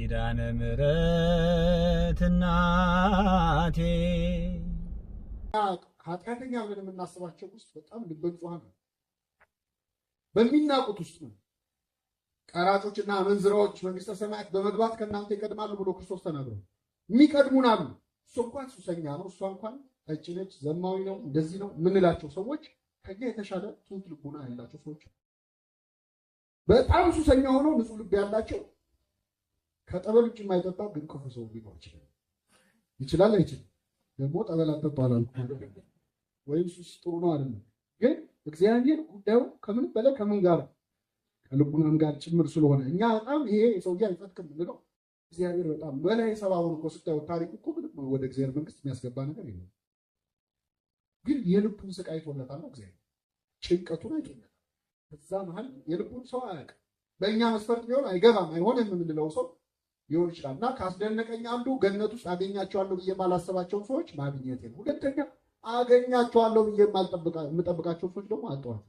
ኪዳነ ምሕረት እናቴ ኃጢአተኛ ብለን የምናስባቸው ውስጥ በጣም ልበ ንጹሐን ነው። በሚናቁት ውስጥ ነው። ቀራጮችና አመንዝራዎች መንግስተ ሰማያት በመግባት ከእናንተ ይቀድማሉ ብሎ ክርስቶስ ተናግሯል። የሚቀድሙን አሉ። እሱ እንኳን ሱሰኛ ነው፣ እሷ እንኳን ጠጪ ነች፣ ዘማዊ ነው፣ እንደዚህ ነው የምንላቸው ሰዎች ከኛ የተሻለ ትሁት ልቡና ያላቸው ሰዎች፣ በጣም ሱሰኛ ሆነው ንጹህ ልብ ያላቸው ከጠበል ውጭ የማይጠጣ ግን ክፉ ሰው ሊኖር ይችላል። አይችልም? ደግሞ ጠበል አጠጣላል ወይም ሱስ ጥሩ ነው አይደለም። ግን እግዚአብሔር ጉዳዩ ከምን በላይ ከምን ጋር ከልቡናም ጋር ጭምር ስለሆነ እኛ በጣም ይሄ ሰውዬ አይፈትክም ብለው እግዚአብሔር በጣም በላይ ሰባውን እኮ ስታዩ ታሪኩ እኮ ወደ እግዚአብሔር መንግስት የሚያስገባ ነገር የለም። ግን የልቡን ስቃይ አይቶለታል እግዚአብሔር፣ ጭንቀቱን አይቶለታል። እዛ መሀል የልቡን ሰው አያውቅም። በእኛ መስፈርት ቢሆን አይገባም አይሆንም የምንለው ሰው ሊሆን ይችላል። እና ካስደነቀኝ አንዱ ገነት ውስጥ አገኛቸዋለሁ ብዬ የማላሰባቸውን ሰዎች ማግኘቴ ነው። ሁለተኛ አገኛቸዋለሁ ብዬ የምጠብቃቸው ሰዎች ደግሞ አጠዋት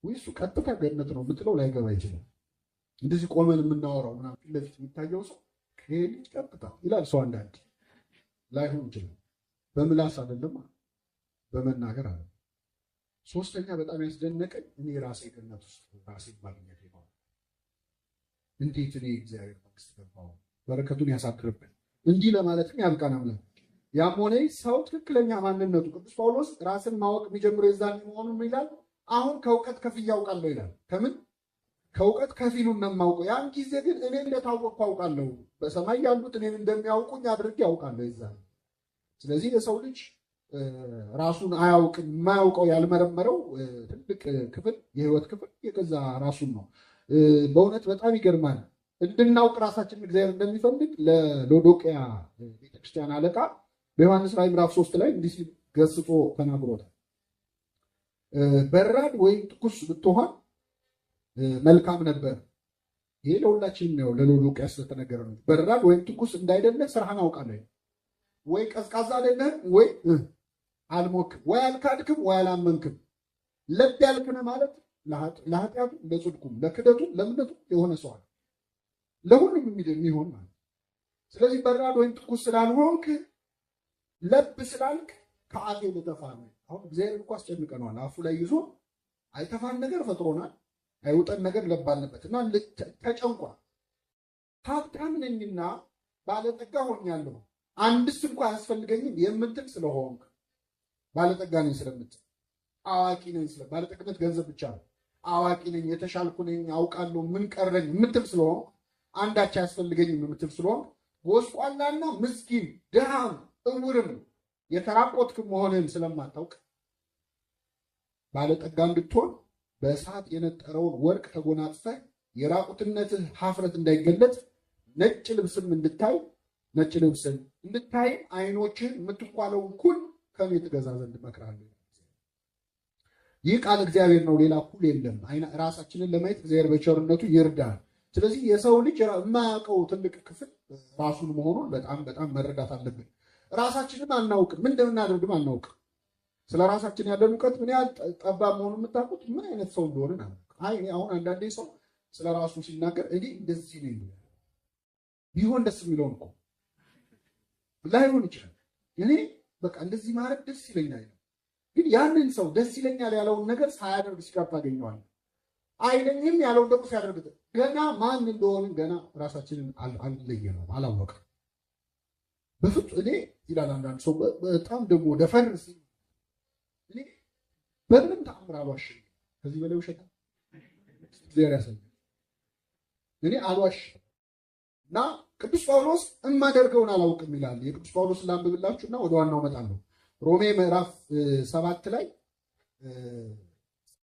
ወይ እሱ ቀጥታ ገነት ነው የምትለው ላይገባ ይችላል። እንደዚህ ቆመን የምናወራው ምናምን ፊት ለፊት የሚታየው ሰው ይሄ ልጅ ቀጥታ ይላል ሰው አንዳንድ ላይሆን ይችላል። በምላስ አይደለም በመናገር አለ። ሶስተኛ በጣም ያስደነቀኝ እኔ ራሴ ገነት ውስጥ ራሴ ማግኘቴ ነው። እንዴት እኔ እግዚአብሔር መንግስት ገባሁ? በረከቱን ያሳድርብን። እንዲህ ለማለትም ያብቃን አምላክ። ያም ሆነ ሰው ትክክለኛ ማንነቱ ቅዱስ ጳውሎስ ራስን ማወቅ የሚጀምረው የዛን መሆኑን ይላል። አሁን ከእውቀት ከፍዬ አውቃለሁ ይላል። ከምን ከእውቀት ከፊሉን ነው የማውቀው። ያን ጊዜ ግን እኔ እንደታወቅኩ አውቃለሁ፣ በሰማይ ያሉት እኔን እንደሚያውቁኝ አድርጌ አውቃለሁ የዛን። ስለዚህ የሰው ልጅ ራሱን አያውቅም። የማያውቀው ያልመረመረው ትልቅ ክፍል የህይወት ክፍል የገዛ ራሱን ነው። በእውነት በጣም ይገርማል። እንድናውቅ ራሳችን እግዚአብሔር እንደሚፈልግ ለሎዶቅያ ቤተክርስቲያን አለቃ በዮሐንስ ራዕይ ምዕራፍ 3 ላይ እንዲህ ሲል ገስጾ ተናግሮታል። በራድ ወይም ትኩስ ብትሆን መልካም ነበር። ይሄ ለሁላችንም ነው፣ ለሎዶቅያ ስለተነገረ ነው። በራድ ወይም ትኩስ እንዳይደለ ስራህን አውቃለሁ። ወይ ቀዝቃዛ አይደለህም፣ ወይ አልሞክም፣ ወይ አልካድክም፣ ወይ አላመንክም። ለብ ያልክነ ማለት ለኃጢአቱ ለጽድቁም ለክደቱም ለእምነቱም የሆነ ሰው አለ፣ ለሁሉም የሚሆን ማለት። ስለዚህ በራድ ወይም ትኩስ ስላልሆንክ ለብ ስላልክ ከአፌ ልተፋ ነው። አሁን እግዚአብሔር እኮ አስጨንቀነዋል። አፉ ላይ ይዞ አይተፋን ነገር ፈጥሮናል፣ አይውጠን ነገር ለባለበት እና ተጨንቋል። ሀብታም ነኝና ባለጠጋ ሆኛለሁ አንድስ እንኳ አያስፈልገኝም የምትል ስለሆንክ፣ ባለጠጋ ነኝ ስለምትል፣ አዋቂ ነኝ ስለ ባለጠግነት ገንዘብ ብቻ ነው። አዋቂ ነኝ፣ የተሻልኩ ነኝ፣ አውቃለሁ፣ ምን ቀረኝ የምትል ስለሆንክ፣ አንዳች አያስፈልገኝም የምትል ስለሆንክ፣ ጎስቋላና ምስኪን ድሃም እውርም የተራቆትክ መሆንን ስለማታውቅ ባለጠጋ እንድትሆን በእሳት የነጠረውን ወርቅ ተጎናጽፈህ የራቁትነትህ ሀፍረት እንዳይገለጥ ነጭ ልብስም እንድታይ ነጭ ልብስን እንድታይ አይኖችን የምትኳለውን ኩል ከኔ ትገዛ ዘንድ እመክርሃለሁ። ይህ ቃል እግዚአብሔር ነው፣ ሌላ ኩል የለም። ራሳችንን ለማየት እግዚአብሔር በቸርነቱ ይርዳል። ስለዚህ የሰው ልጅ የማያውቀው ትልቅ ክፍል ራሱን መሆኑን በጣም በጣም መረዳት አለብን። ራሳችንም አናውቅም፣ ምን እንደምናደርግም አናውቅም። ስለ ራሳችን ያለን እውቀት ምን ያህል ጠባብ መሆኑን የምታውቁት ምን አይነት ሰው እንደሆነ አሁን አንዳንዴ ሰው ስለ ራሱ ሲናገር እኔ እንደዚህ ነኝ ቢሆን ደስ የሚለውን እኮ ላይሆን ይችላል። እኔ በቃ እንደዚህ ማድረግ ደስ ይለኛል፣ ግን ያንን ሰው ደስ ይለኛል ያለውን ነገር ሳያደርግ ሲቀር ታገኘዋለህ። አይለኝም ያለውን ደግሞ ሲያደርግ ገና ማን እንደሆንን ገና ራሳችንን አልለየነውም፣ አላወቅም በፍጹም። እኔ ይላል አንዳንድ ሰው በጣም ደግሞ ደፈር ሲል እኔ በምንም ተአምር አልዋሽም። ከዚህ በላይ ውሸታ እግዚአብሔር ያሳያል። እኔ አልዋሽም እና ቅዱስ ጳውሎስ እማደርገውን አላውቅም ይላል። የቅዱስ ጳውሎስ ላንብብላችሁና ወደ ዋናው እመጣለሁ። ሮሜ ምዕራፍ 7 ላይ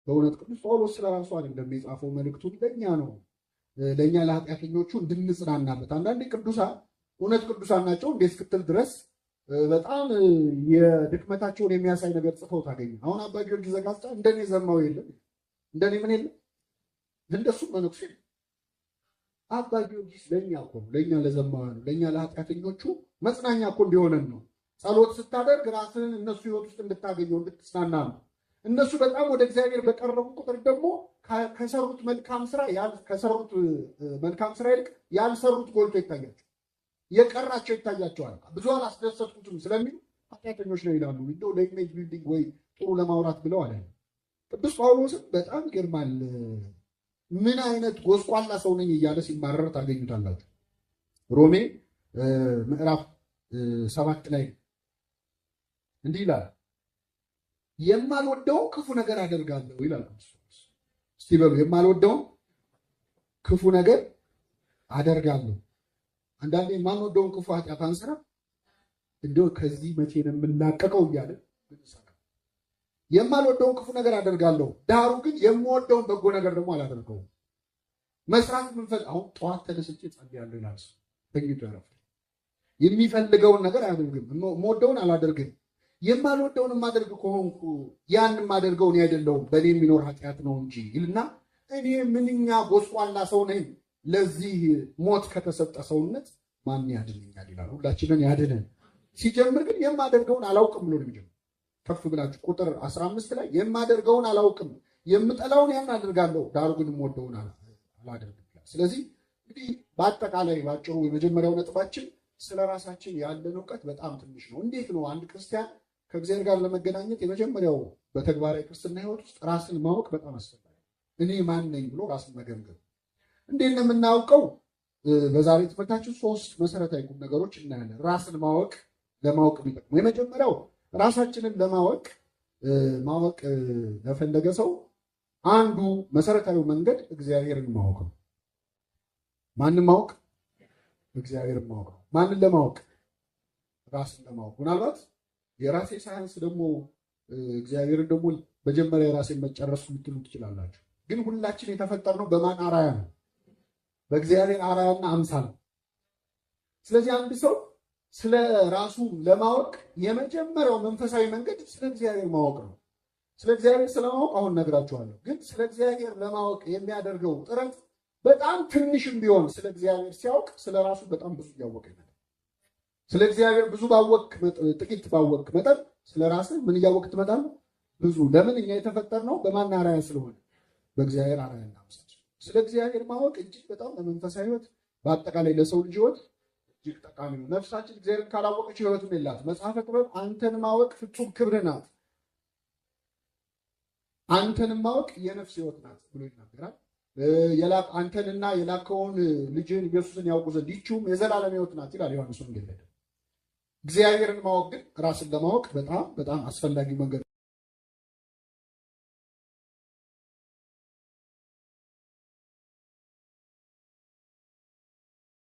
በእውነት ቅዱስ ጳውሎስ ስለራሱ አይደለም የጻፈው፣ መልእክቱን ለእኛ ነው፣ ለእኛ ለኃጢአተኞቹ እንድንጽናናበት። አንዳንዴ ቅዱሳን እውነት ቅዱሳን ናቸው እንዴ እስክትል ድረስ በጣም የድክመታቸውን የሚያሳይ ነገር ጽፈው ታገኘ። አሁን አባ ጊዮርጊስ ዘጋስጫ እንደኔ ዘማው የለም፣ እንደኔ ምን የለም፣ እንደሱ መነኩሴ አባ ጊዮርጊስ ለእኛ እኮ ለእኛ ለዘማዋኑ ለእኛ ለኃጢአተኞቹ መጽናኛ እኮ እንዲሆነን ነው። ጸሎት ስታደርግ ራስህን እነሱ ህይወት ውስጥ እንድታገኘው እንድትጽናና ነው። እነሱ በጣም ወደ እግዚአብሔር በቀረቡ ቁጥር ደግሞ ከሰሩት መልካም ስራ ይልቅ ያልሰሩት ጎልቶ ይታያቸው፣ የቀራቸው ይታያቸዋል። ብዙ አላስደሰትኩትም ስለሚሉ ኃጢአተኞች ነው ይላሉ። እንደው ለኢሜጅ ቢልዲንግ ወይ ጥሩ ለማውራት ብለው አለ። ቅዱስ ጳውሎስም በጣም ይገርማል። ምን አይነት ጎስቋላ ሰው ነኝ እያለ ሲማረር ታገኙታላችሁ። ሮሜ ምዕራፍ 7 ላይ እንዲህ ይላል፣ የማልወደውን ክፉ ነገር አደርጋለሁ ይላል። እስቲ በሉ የማልወደውን ክፉ ነገር አደርጋለሁ። አንዳንዴ የማንወደውን ክፉ ኃጢአት አንሰራ እንደው ከዚህ መቼ ነው የምንላቀቀው እያለ የማልወደውን ክፉ ነገር አደርጋለሁ፣ ዳሩ ግን የምወደውን በጎ ነገር ደግሞ አላደርገውም። መስራት የምንፈልግ አሁን ጠዋት ተነስቼ ጸልያለሁ ይላል። ተኝቶ ያረፈ የሚፈልገውን ነገር አያደርግም። የምወደውን አላደርግም። የማልወደውን የማደርግ ከሆንኩ ያን የማደርገው እኔ አይደለሁም በእኔ የሚኖር ኃጢአት ነው እንጂ ይልና እኔ ምንኛ ጎስቋላ ሰው ነኝ፣ ለዚህ ሞት ከተሰጠ ሰውነት ማን ያድነኛል ይላል። ሁላችንን ያድነን። ሲጀምር ግን የማደርገውን አላውቅም ብሎ ነው። ከፍ ብላችሁ ቁጥር 15 ላይ የማደርገውን አላውቅም፣ የምጠላውን ያን አደርጋለሁ፣ ዳሩ ግን የምወደውን አላደርግም። ስለዚህ እንግዲህ በአጠቃላይ ባጭሩ የመጀመሪያው ነጥባችን ስለ ራሳችን ያለን እውቀት በጣም ትንሽ ነው። እንዴት ነው አንድ ክርስቲያን ከእግዚአብሔር ጋር ለመገናኘት የመጀመሪያው በተግባራዊ ክርስትና ሕይወት ውስጥ ራስን ማወቅ በጣም አስፈላጊ። እኔ ማን ነኝ ብሎ ራስን መገምገም። እንዴት ነው የምናውቀው? በዛሬ ትምህርታችን 3 መሰረታዊ ቁም ነገሮች እናያለን። ራስን ለማወቅ የሚጠቅሙ የመጀመሪያው ራሳችንን ለማወቅ ለፈለገ ሰው አንዱ መሰረታዊ መንገድ እግዚአብሔርን ማወቅ ነው። ማንን ማወቅ? እግዚአብሔርን ማወቅ ነው። ማንን ለማወቅ? ራስን ለማወቅ። ምናልባት የራሴ ሳይንስ ደግሞ እግዚአብሔርን ደግሞ መጀመሪያ የራሴን መጨረሱ ልትሉ ትችላላችሁ። ግን ሁላችን የተፈጠርነው በማን አራያ ነው? በእግዚአብሔር አራያና አምሳል ነው። ስለዚህ አንድ ሰው ስለ ራሱ ለማወቅ የመጀመሪያው መንፈሳዊ መንገድ ስለ እግዚአብሔር ማወቅ ነው። ስለ እግዚአብሔር ስለማወቅ አሁን ነግራችኋለሁ። ግን ስለ እግዚአብሔር ለማወቅ የሚያደርገው ጥረት በጣም ትንሽም ቢሆን ስለ እግዚአብሔር ሲያውቅ ስለ ራሱ በጣም ብዙ እያወቀ ይመጣል። ስለ እግዚአብሔር ብዙ ጥቂት ባወቅ መጠን ስለ ራስህ ምን እያወቅ ትመጣለህ? ብዙ። ለምን? እኛ የተፈጠርነው በማን አራያ ስለሆነ በእግዚአብሔር አራያና አምሳል። ስለ እግዚአብሔር ማወቅ እጅግ በጣም ለመንፈሳዊ ሕይወት በአጠቃላይ ለሰው ልጅ ሕይወት እጅግ ጠቃሚ ነው። ነፍሳችን እግዚአብሔርን ካላወቀች ሕይወትም የላት። መጽሐፈ ጥበብ አንተን ማወቅ ፍጹም ክብር ናት፣ አንተን ማወቅ የነፍስ ሕይወት ናት ብሎ ይናገራል። አንተንና የላከውን ልጅን ኢየሱስን ያውቁ ዘንድ ይህችውም የዘላለም ሕይወት ናት ይላል ዮሐንስ ወንጌል ላይ። እግዚአብሔርን ማወቅ ግን ራስን ለማወቅ በጣም በጣም አስፈላጊ መንገድ